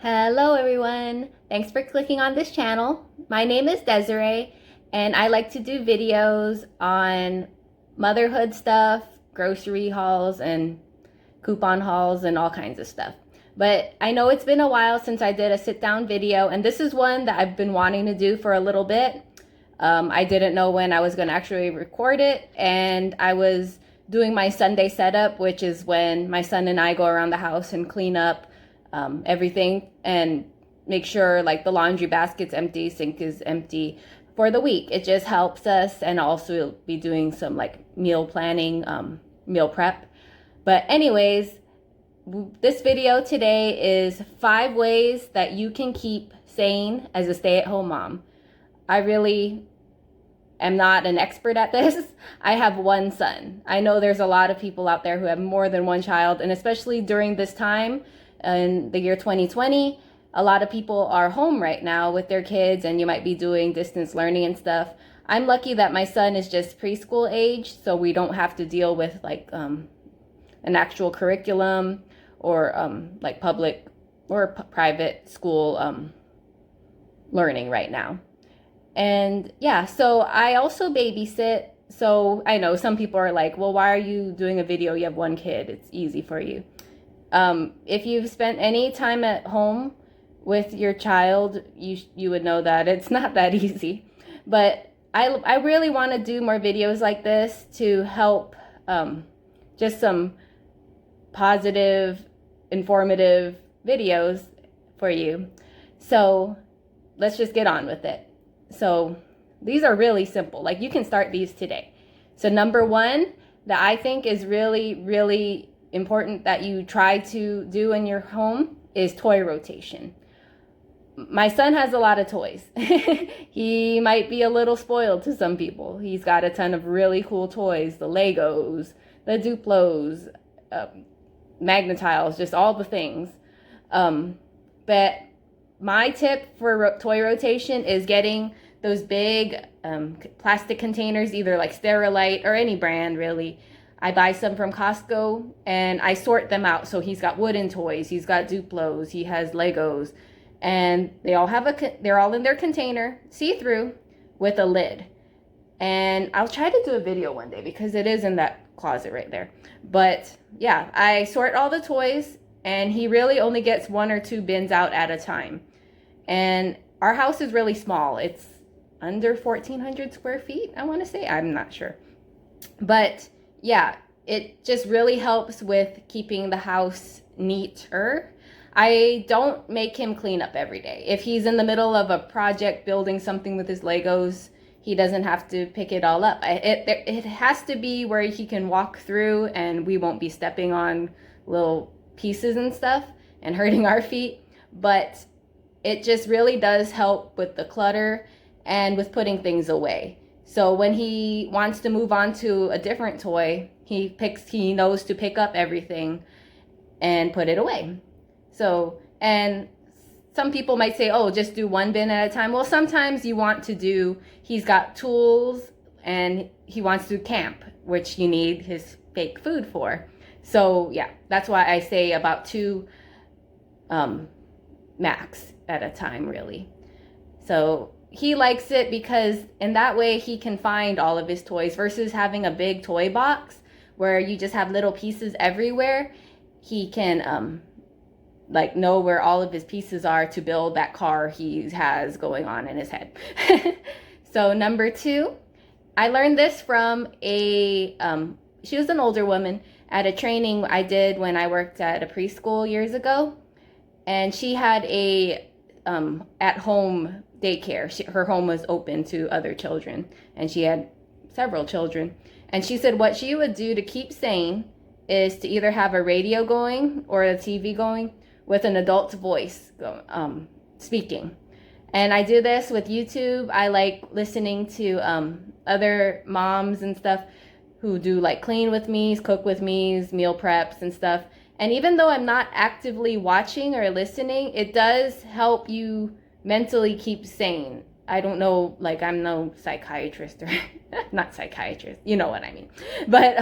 Hello everyone! Thanks for clicking on this channel. My name is Desiree and I like to do videos on motherhood stuff, grocery hauls and coupon hauls and all kinds of stuff. But I know it's been a while since I did a sit down video, and this is one that I've been wanting to do for a little bit. I didn't know when I was going to actually record it, and I was doing my Sunday setup, which is when my son and I go around the house and clean up everything and make sure like the laundry basket's empty, sink is empty for the week. It just helps us, and also be doing some like meal planning, meal prep. But anyways, this video today is 5 ways that you can keep sane as a stay-at-home mom. I really am not an expert at this. I have one son. I know there's a lot of people out there who have more than one child, and especially during this time in the year 2020, a lot of people are home right now with their kids, and you might be doing distance learning and stuff. I'm lucky that my son is just preschool age, so we don't have to deal with like an actual curriculum or like public or private school learning right now. And yeah, so I also babysit. So I know some people are like, well, why are you doing a video? You have one kid. It's easy for you. If you've spent any time at home with your child, you would know that it's not that easy. But I really want to do more videos like this to help just some positive, informative videos for you. So let's just get on with it. So these are really simple. Like, you can start these today. So number 1 that I think is really, really important that you try to do in your home is toy rotation. My son has a lot of toys. He might be a little spoiled to some people. He's got a ton of really cool toys, the Legos, the Duplos, Magnetiles, just all the things. But my tip for toy rotation is getting those big plastic containers, either like Sterilite or any brand really. I buy some from Costco and I sort them out. So he's got wooden toys, he's got Duplos, he has Legos, and they all have they're all in their container, see-through, with a lid. And I'll try to do a video one day because it is in that closet right there. But yeah, I sort all the toys, and he really only gets 1 or 2 bins out at a time. And our house is really small. It's under 1,400 square feet, I want to say. I'm not sure. But yeah, it just really helps with keeping the house neater. I don't make him clean up every day. If he's in the middle of a project building something with his Legos, he doesn't have to pick it all up. It has to be where he can walk through and we won't be stepping on little pieces and stuff and hurting our feet. But it just really does help with the clutter and with putting things away. So when he wants to move on to a different toy, he knows to pick up everything and put it away. So, and some people might say, oh, just do 1 bin at a time. Well, sometimes you want to do, he's got tools and he wants to camp, which you need his fake food for. So yeah, that's why I say about 2 max at a time, really. So he likes it because in that way he can find all of his toys versus having a big toy box where you just have little pieces everywhere. He can like know where all of his pieces are to build that car he has going on in his head. So number 2, I learned this from she was an older woman at a training I did when I worked at a preschool years ago. And she had a at-home daycare. Her home was open to other children, and she had several children. And she said what she would do to keep sane is to either have a radio going or a TV going with an adult's voice speaking. And I do this with YouTube. I like listening to other moms and stuff who do like clean with me's, cook with me's, meal preps and stuff. And even though I'm not actively watching or listening, it does help you mentally keep sane. I don't know, like, I'm no psychiatrist or not psychiatrist, you know what I mean. But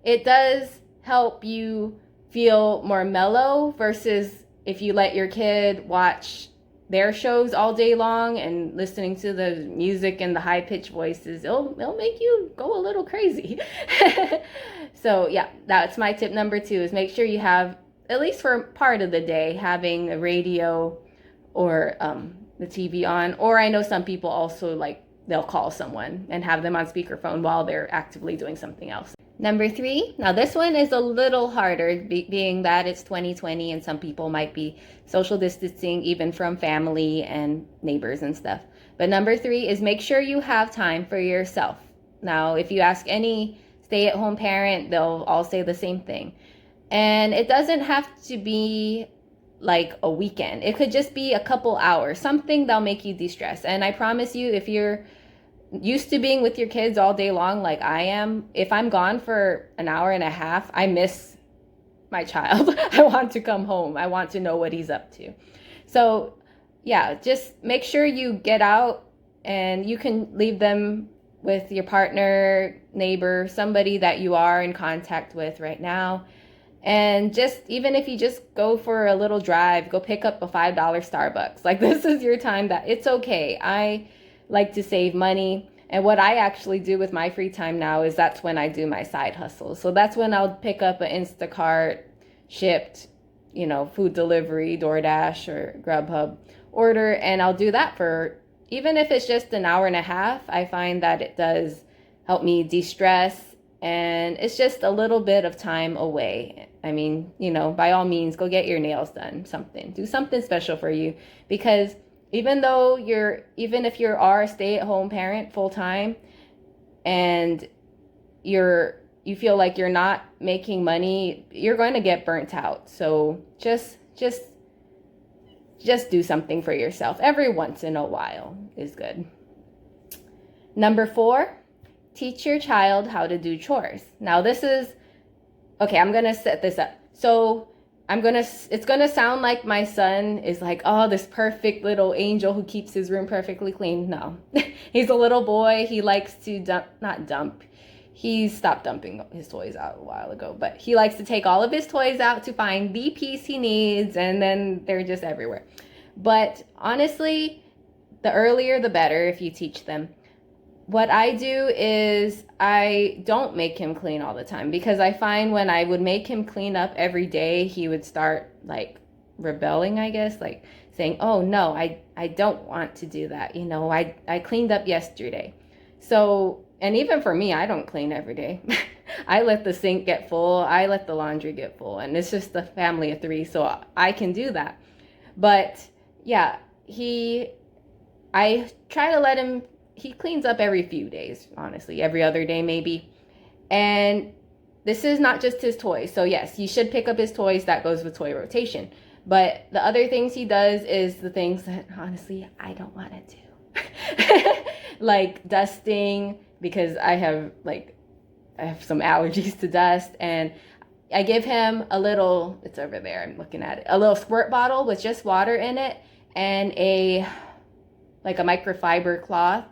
it does help you feel more mellow versus if you let your kid watch their shows all day long and listening to the music and the high-pitched voices, it'll make you go a little crazy. So yeah, that's my tip number 2, is make sure you have, at least for part of the day, having a radio or the TV on. Or I know some people also, like, they'll call someone and have them on speakerphone while they're actively doing something else. Number 3, now this one is a little harder, being that it's 2020 and some people might be social distancing even from family and neighbors and stuff. But number 3 is make sure you have time for yourself. Now, if you ask any stay-at-home parent, they'll all say the same thing. And it doesn't have to be like a weekend. It could just be a couple hours, something that'll make you de-stress. And I promise you, if you're used to being with your kids all day long like I am, if I'm gone for an hour and a half, I miss my child. I want to come home. I want to know what he's up to. So yeah, just make sure you get out, and you can leave them with your partner, neighbor, somebody that you are in contact with right now. And just, even if you just go for a little drive, go pick up a $5 Starbucks. Like, this is your time. That it's okay. I like to save money. And what I actually do with my free time now is that's when I do my side hustle. So that's when I'll pick up an Instacart shipped, food delivery, DoorDash or Grubhub order. And I'll do that for, even if it's just an hour and a half, I find that it does help me de-stress. And it's just a little bit of time away. I mean, by all means, go get your nails done, do something special for you. Because even if you are a stay-at-home parent full time and you feel like you're not making money, you're going to get burnt out. So just do something for yourself every once in a while is good. Number 4, teach your child how to do chores. Now this is, okay, I'm going to set this up. So it's going to sound like my son is like, oh, this perfect little angel who keeps his room perfectly clean. No, he's a little boy. He likes to dump. He stopped dumping his toys out a while ago, but he likes to take all of his toys out to find the piece he needs, and then they're just everywhere. But honestly, the earlier the better if you teach them. What I do is I don't make him clean all the time, because I find when I would make him clean up every day, he would start like rebelling, I guess, like saying, oh no, I don't want to do that. I cleaned up yesterday. So, and even for me, I don't clean every day. I let the sink get full. I let the laundry get full, and it's just a family of 3. So I can do that. But yeah, I try to let him, he cleans up every few days, honestly, every other day maybe. And this is not just his toys. So yes, you should pick up his toys. That goes with toy rotation. But the other things he does is the things that honestly I don't want to do. Like dusting, because I have some allergies to dust, and I give him a little, it's over there, I'm looking at it, a little squirt bottle with just water in it and a microfiber cloth.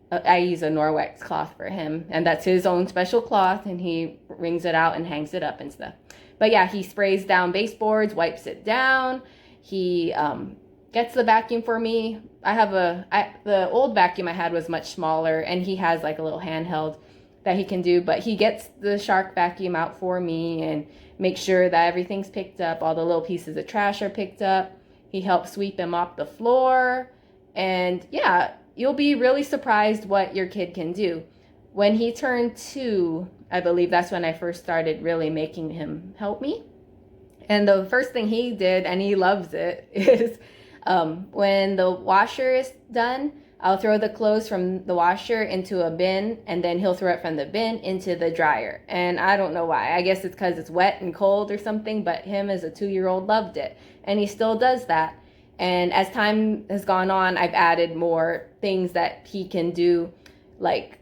I use a Norwex cloth for him, and that's his own special cloth, and he wrings it out and hangs it up and stuff. But yeah, he sprays down baseboards, wipes it down. He gets the vacuum for me. The old vacuum I had was much smaller, and he has like a little handheld that he can do, but he gets the Shark vacuum out for me and makes sure that everything's picked up, all the little pieces of trash are picked up. He helps sweep and mop the floor. And yeah, you'll be really surprised what your kid can do. When he turned 2, I believe that's when I first started really making him help me. And the first thing he did, and he loves it, is when the washer is done, I'll throw the clothes from the washer into a bin, and then he'll throw it from the bin into the dryer. And I don't know why. I guess it's because it's wet and cold or something, but him as a 2-year-old loved it. And he still does that. And as time has gone on, I've added more things that he can do. Like,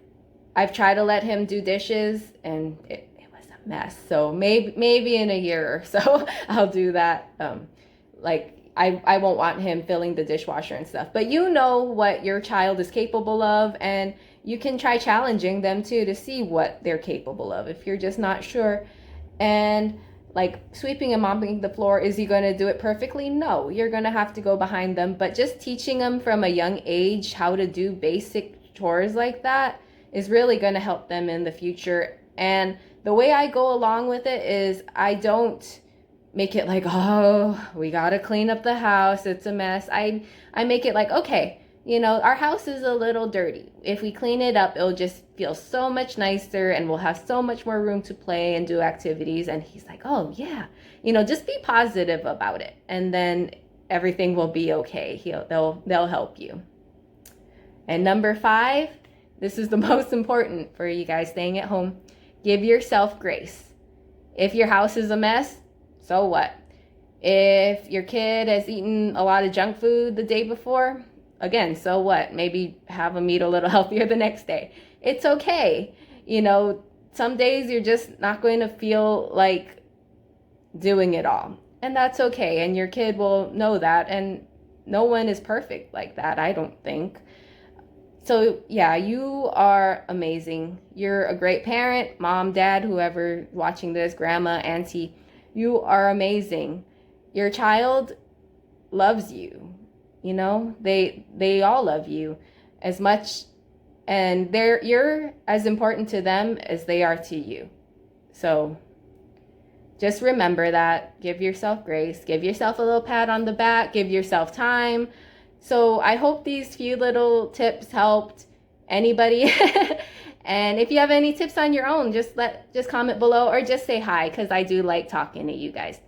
I've tried to let him do dishes, and it was a mess. So maybe in a year or so, I'll do that. I won't want him filling the dishwasher and stuff. But you know what your child is capable of, and you can try challenging them too to see what they're capable of if you're just not sure. And like sweeping and mopping the floor, is he going to do it perfectly? No, you're going to have to go behind them. But just teaching them from a young age how to do basic chores like that is really going to help them in the future. And the way I go along with it is I don't make it like, oh, we got to clean up the house, it's a mess. I make it like, okay, you know, our house is a little dirty. If we clean it up, it'll just feel so much nicer and we'll have so much more room to play and do activities. And he's like, oh yeah, you know, just be positive about it. And then everything will be okay. They'll help you. And number 5, this is the most important for you guys staying at home. Give yourself grace. If your house is a mess, so what? If your kid has eaten a lot of junk food the day before, again, so what? Maybe have them eat a little healthier the next day. It's okay. You know, some days you're just not going to feel like doing it all. And that's okay. And your kid will know that. And no one is perfect like that, I don't think. So yeah, you are amazing. You're a great parent, mom, dad, whoever watching this, grandma, auntie. You are amazing. Your child loves you. You know, they all love you as much, and you're as important to them as they are to you. So just remember that. Give yourself grace. Give yourself a little pat on the back. Give yourself time. So I hope these few little tips helped anybody. And if you have any tips on your own, just comment below or just say hi, because I do like talking to you guys.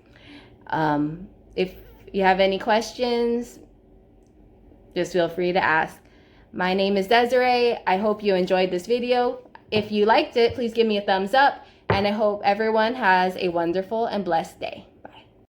If you have any questions, just feel free to ask. My name is Desiree. I hope you enjoyed this video. If you liked it, please give me a thumbs up, and I hope everyone has a wonderful and blessed day.